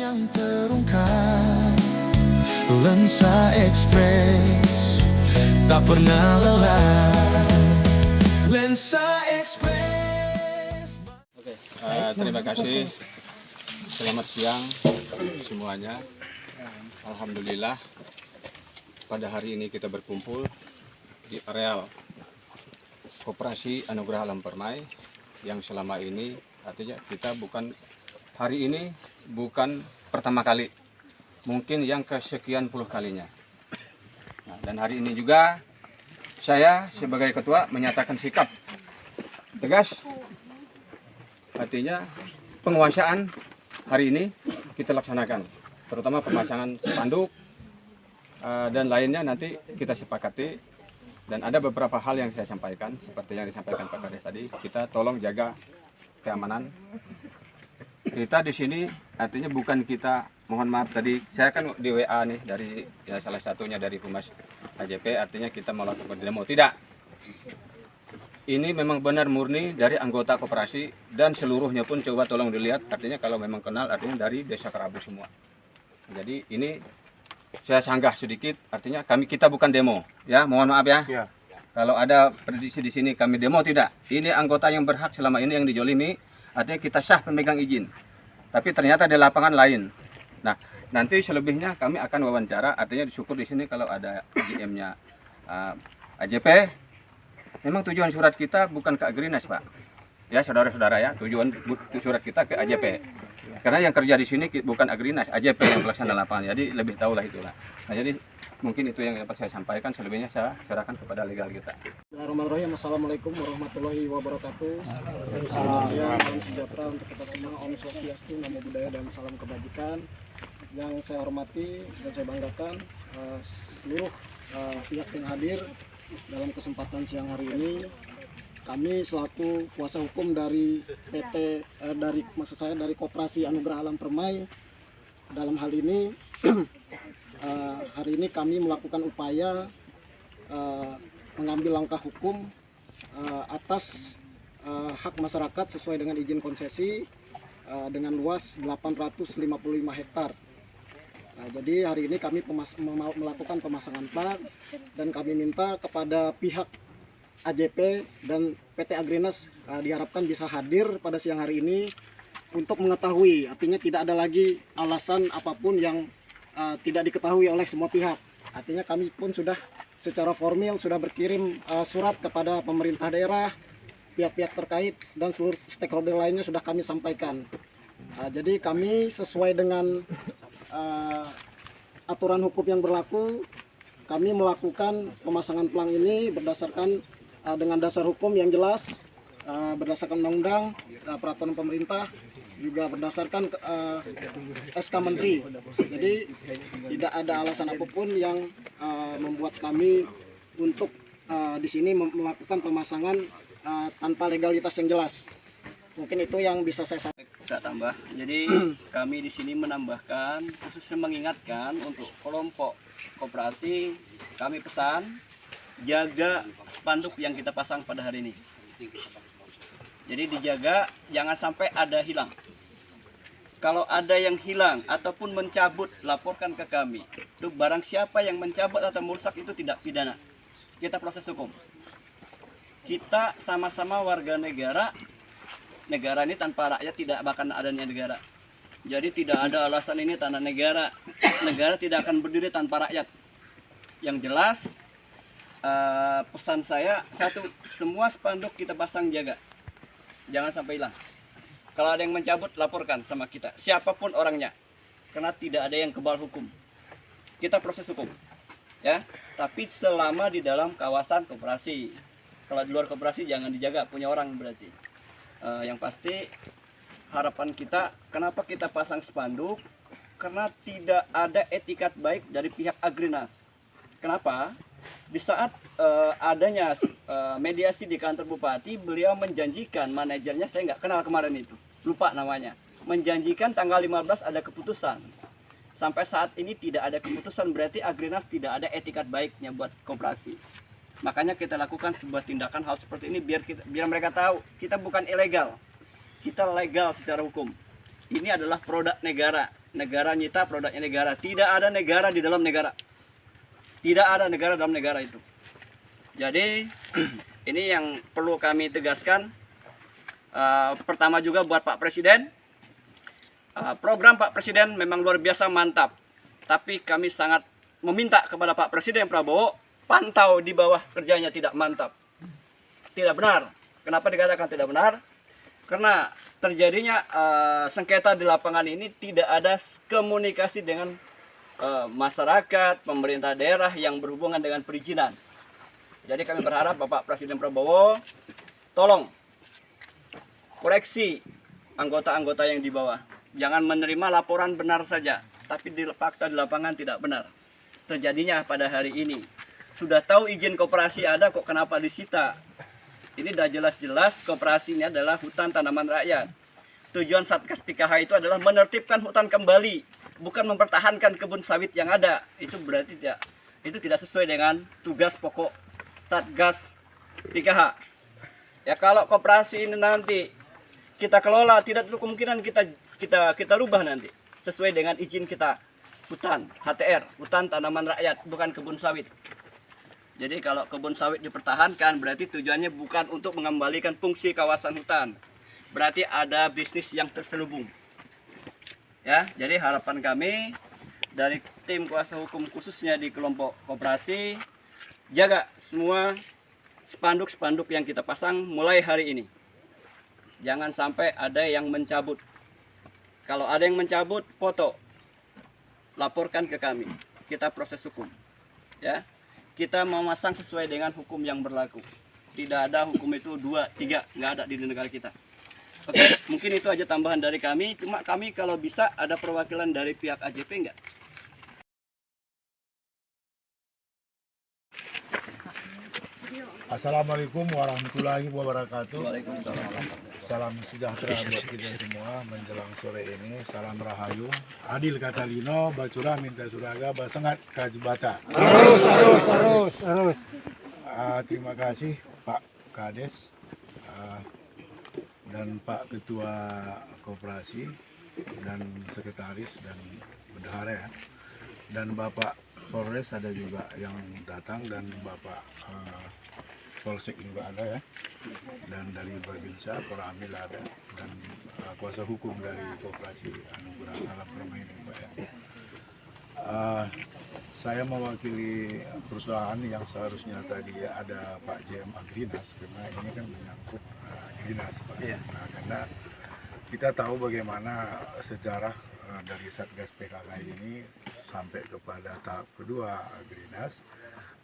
yang terungkap. Lensa Express tak pernah lelah. Lensa Express. Oke, terima kasih. Selamat siang semuanya. Alhamdulillah pada hari ini kita berkumpul di areal Koperasi Anugerah Alam Permai yang selama ini artinya kita hari ini bukan pertama kali, mungkin yang kesekian puluh kalinya. Nah, dan hari ini juga saya sebagai ketua menyatakan sikap tegas, artinya penguasaan hari ini kita laksanakan, terutama pemasangan spanduk dan lainnya nanti kita sepakati. Dan ada beberapa hal yang saya sampaikan, seperti yang disampaikan Pak Kades tadi, kita tolong jaga keamanan. Kita di sini artinya bukan kita, mohon maaf tadi saya kan di WA nih dari salah satunya dari Humas AJP, artinya kita melakukan demo. Tidak. Ini memang benar murni dari anggota koperasi dan seluruhnya pun coba tolong dilihat, artinya kalau memang kenal artinya dari Desa Kerabu semua. Jadi ini saya sanggah sedikit, artinya kita bukan demo, ya mohon maaf ya. Ya. Kalau ada prediksi di sini kami demo, tidak. Ini anggota yang berhak selama ini yang dijolimi, artinya kita sah pemegang izin. Tapi ternyata di lapangan lain. Nah, nanti selebihnya kami akan wawancara, artinya disyukur di sini kalau ada IGM-nya AJP. Memang tujuan surat kita bukan ke Agrinas, Pak. Ya, saudara-saudara ya, tujuan surat kita ke AJP. Karena yang kerja di sini bukan Agrinas, AJP yang pelaksana lapangan. Jadi lebih tahulah itulah. Nah, jadi mungkin itu yang dapat saya sampaikan. Selebihnya saya serahkan kepada legal kita. Bismillahirrahmanirrahim. Assalamualaikum warahmatullahi wabarakatuh. Selamat siang, salam sejahtera untuk kita semua. Om Swastiastu, Namo Buddhaya dan salam kebajikan. Yang saya hormati dan saya banggakan seluruh pihak yang hadir dalam kesempatan siang hari ini. Kami selaku kuasa hukum dari dari Koperasi Anugerah Alam Permai, dalam hal ini hari ini kami melakukan upaya mengambil langkah hukum atas hak masyarakat sesuai dengan izin konsesi dengan luas 855 hektar. Jadi hari ini kami melakukan pemasangan plat dan kami minta kepada pihak AJP dan PT Agrinas diharapkan bisa hadir pada siang hari ini untuk mengetahui, artinya tidak ada lagi alasan apapun yang tidak diketahui oleh semua pihak. Artinya kami pun sudah secara formal sudah berkirim surat kepada pemerintah daerah, pihak-pihak terkait dan seluruh stakeholder lainnya sudah kami sampaikan. Jadi kami sesuai dengan aturan hukum yang berlaku, kami melakukan pemasangan pelang ini berdasarkan dengan dasar hukum yang jelas, berdasarkan undang-undang, peraturan pemerintah, juga berdasarkan SK Menteri. Jadi tidak ada alasan apapun yang membuat kami untuk di sini melakukan pemasangan tanpa legalitas yang jelas. Mungkin itu yang bisa saya sampaikan. Tidak tambah. Jadi kami di sini menambahkan, khususnya mengingatkan untuk kelompok koperasi, kami pesan jaga spanduk yang kita pasang pada hari ini. Jadi dijaga, jangan sampai ada hilang. Kalau ada yang hilang ataupun mencabut, laporkan ke kami. Untuk barang siapa yang mencabut atau merusak itu tidak pidana. Kita proses hukum. Kita sama-sama warga negara. Negara ini tanpa rakyat tidak akan adanya negara. Jadi tidak ada alasan ini tanah negara. Negara tidak akan berdiri tanpa rakyat. Yang jelas, pesan saya satu, semua spanduk kita pasang jaga, jangan sampai hilang. Kalau ada yang mencabut, laporkan sama kita, siapapun orangnya, karena tidak ada yang kebal hukum. Kita proses hukum, ya. Tapi selama di dalam kawasan koperasi. Kalau di luar koperasi jangan dijaga, punya orang berarti. Yang pasti harapan kita, kenapa kita pasang spanduk? Karena tidak ada etikat baik dari pihak Agrinas. Kenapa? Di saat adanya mediasi di kantor bupati, beliau menjanjikan, manajernya saya nggak kenal kemarin itu, lupa namanya, menjanjikan tanggal 15 ada keputusan. Sampai saat ini tidak ada keputusan, berarti Agrinas tidak ada etikat baiknya buat koperasi. Makanya kita lakukan sebuah tindakan hal seperti ini biar mereka tahu kita bukan ilegal, kita legal secara hukum. Ini adalah produk negara. negara nyita produknya negara. Tidak ada negara di dalam negara. Tidak ada negara dalam negara itu. Jadi ini yang perlu kami tegaskan. Pertama juga buat Pak Presiden. Program Pak Presiden memang luar biasa mantap. Tapi kami sangat meminta kepada Pak Presiden Prabowo, pantau di bawah kerjanya tidak mantap. Tidak benar. Kenapa dikatakan tidak benar? Karena terjadinya sengketa di lapangan ini tidak ada komunikasi dengan masyarakat, pemerintah daerah yang berhubungan dengan perizinan. Jadi kami berharap Bapak Presiden Prabowo tolong koreksi anggota-anggota yang di bawah. Jangan menerima laporan benar saja, tapi fakta di lapangan tidak benar. Terjadinya pada hari ini. Sudah tahu izin koperasi ada, kok kenapa disita? Ini sudah jelas-jelas koperasi ini adalah hutan tanaman rakyat. Tujuan Satgas 3H itu adalah menertibkan hutan kembali, bukan mempertahankan kebun sawit yang ada. Itu berarti tidak sesuai dengan tugas pokok Satgas 3H. Ya kalau koperasi ini nanti kita kelola, tidak ada kemungkinan kita rubah nanti sesuai dengan izin kita hutan HTR, hutan tanaman rakyat, bukan kebun sawit. Jadi kalau kebun sawit dipertahankan berarti tujuannya bukan untuk mengembalikan fungsi kawasan hutan. Berarti ada bisnis yang terselubung. Ya, jadi harapan kami dari tim kuasa hukum khususnya di kelompok koperasi, jaga semua spanduk-spanduk yang kita pasang mulai hari ini. Jangan sampai ada yang mencabut. Kalau ada yang mencabut, foto. Laporkan ke kami. Kita proses hukum. Ya. Kita memasang sesuai dengan hukum yang berlaku. Tidak ada hukum itu 2, 3, nggak ada di negara kita. Oke, mungkin itu aja tambahan dari kami. Cuma kami kalau bisa ada perwakilan dari pihak AJP nggak? Assalamualaikum warahmatullahi wabarakatuh. Waalaikumsalam. Salam sejahtera buat kita semua menjelang sore ini. Salam rahayu. Adil kata Lino, bacura minta suraga, basengat kajbata. Terus. Terima kasih Pak Kades dan Pak Ketua Koperasi dan Sekretaris dan Bendahara ya. Dan Bapak Polres ada juga yang datang dan Bapak Polsek juga ada ya, dan dari Babinsa, Koramil ada, dan kuasa hukum dari Koperasi Anugerah Alam Permainan Pak ya. Saya mewakili perusahaan yang seharusnya tadi ada Pak JM Agrinas, karena ini kan menyangkut Agrinas Pak. Iya. Nah, karena kita tahu bagaimana sejarah dari Satgas PKK ini sampai kepada tahap kedua Agrinas.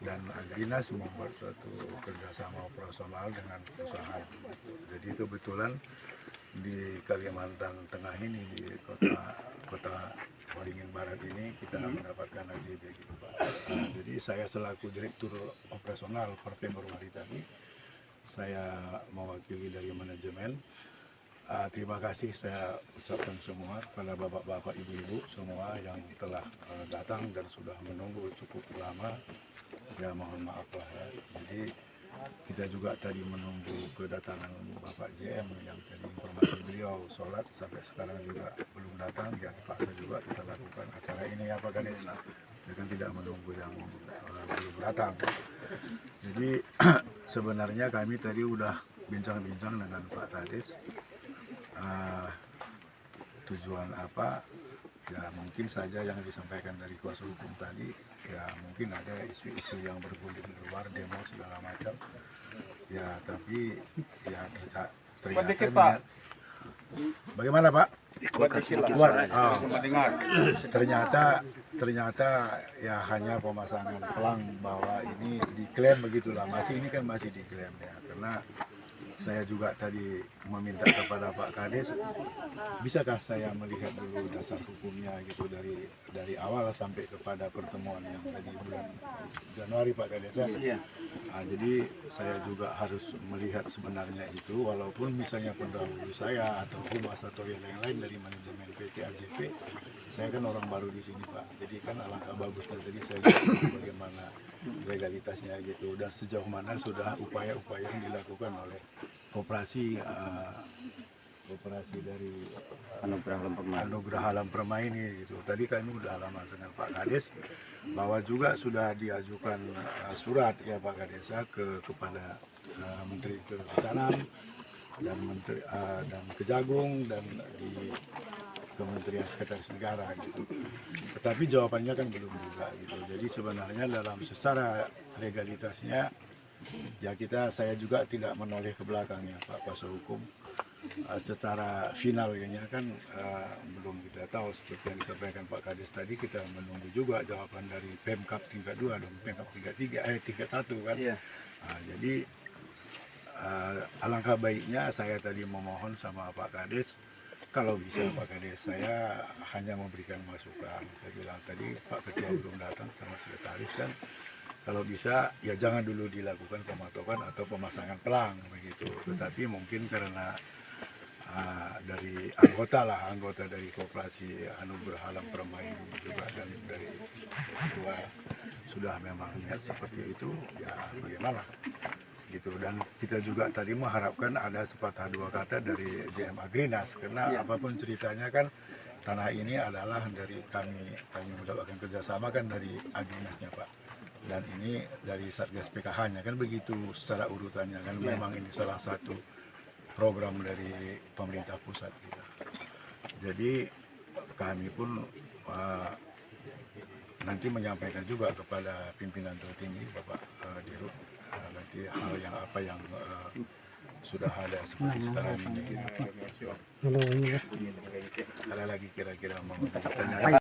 Dan Agrinas membuat suatu kerjasama operasional dengan perusahaan. Jadi kebetulan di Kalimantan Tengah ini, di kota Waringin Barat ini kita mendapatkan AJB gitu Pak. Jadi saya selaku Direktur Operasional per Februari tadi, saya mewakili dari manajemen. Terima kasih saya ucapkan semua kepada bapak-bapak, ibu-ibu semua yang telah datang dan sudah menunggu cukup lama. Ya mohon maaf lah ya. Jadi kita juga tadi menunggu kedatangan Bapak JM yang tadi informasi beliau sholat sampai sekarang juga belum datang. Ya terpaksa juga kita lakukan acara ini ya Pak Kades. Dengan tidak menunggu yang belum datang. Jadi sebenarnya kami tadi udah bincang-bincang dengan Pak Kades. Tujuan apa? Ya mungkin saja yang disampaikan dari kuasa hukum tadi, ya mungkin ada isu-isu yang bergulir di luar, demo segala macam. Ya tapi ya ternyata bagaimana Pak? Ternyata ya hanya pemasangan pelang bahwa ini diklaim begitulah. Ini kan masih diklaim ya, karena saya juga tadi meminta kepada Pak Kades, bisakah saya melihat dulu dasar hukumnya gitu dari awal sampai kepada pertemuan yang tadi bulan Januari Pak Kades ya. Jadi saya juga harus melihat sebenarnya itu, walaupun misalnya pendahulu saya atau humas atau yang lain dari manajemen PT AJP, saya kan orang baru di sini Pak. Jadi kan alangkah bagusnya tadi saya lihat bagaimana legalitasnya gitu dan sejauh mana sudah upaya-upaya yang dilakukan oleh koperasi dari Anugerah Alam Permai ini gitu. Tadi kami udah lama dengan Pak Kades bahwa juga sudah diajukan surat ya Pak Kades kepada Menteri Kehutanan dan Menteri dan Kejagung dan di Kementerian Sekretaris Negara gitu. Tetapi jawabannya kan belum juga gitu. Jadi sebenarnya dalam secara legalitasnya ya saya juga tidak menoleh ke belakang ya Pak kuasa hukum. Secara finalnya kan belum kita tahu seperti yang disampaikan Pak Kades tadi, kita menunggu juga jawaban dari Pemkab tingkat 2 dan Pemkab tingkat 1 kan. Iya. Jadi alangkah baiknya saya tadi memohon sama Pak Kades, kalau bisa Pak Kades saya hanya memberikan masukan. Saya bilang tadi Pak Ketua belum datang sama sekretaris kan, kalau bisa ya jangan dulu dilakukan pematokan atau pemasangan pelang begitu. Tetapi mungkin karena dari anggota dari Koperasi Anugerah Alam Permai juga dan dari ketua sudah memang niat seperti itu, ya bagaimana gitu. Dan kita juga tadi mengharapkan ada sepatah dua kata dari JM Agrinas, karena apapun ceritanya kan tanah ini adalah dari kami mendapatkan kerjasama kan dari Agrinasnya Pak, dan ini dari Satgas PKH-nya kan begitu secara urutannya kan. Memang ini salah satu program dari pemerintah pusat kita. Jadi kami pun nanti menyampaikan juga kepada pimpinan tertinggi Bapak Dirut nanti hal yang apa yang sudah ada seperti sekarang ini. Ada lagi kira-kira mau ditanya?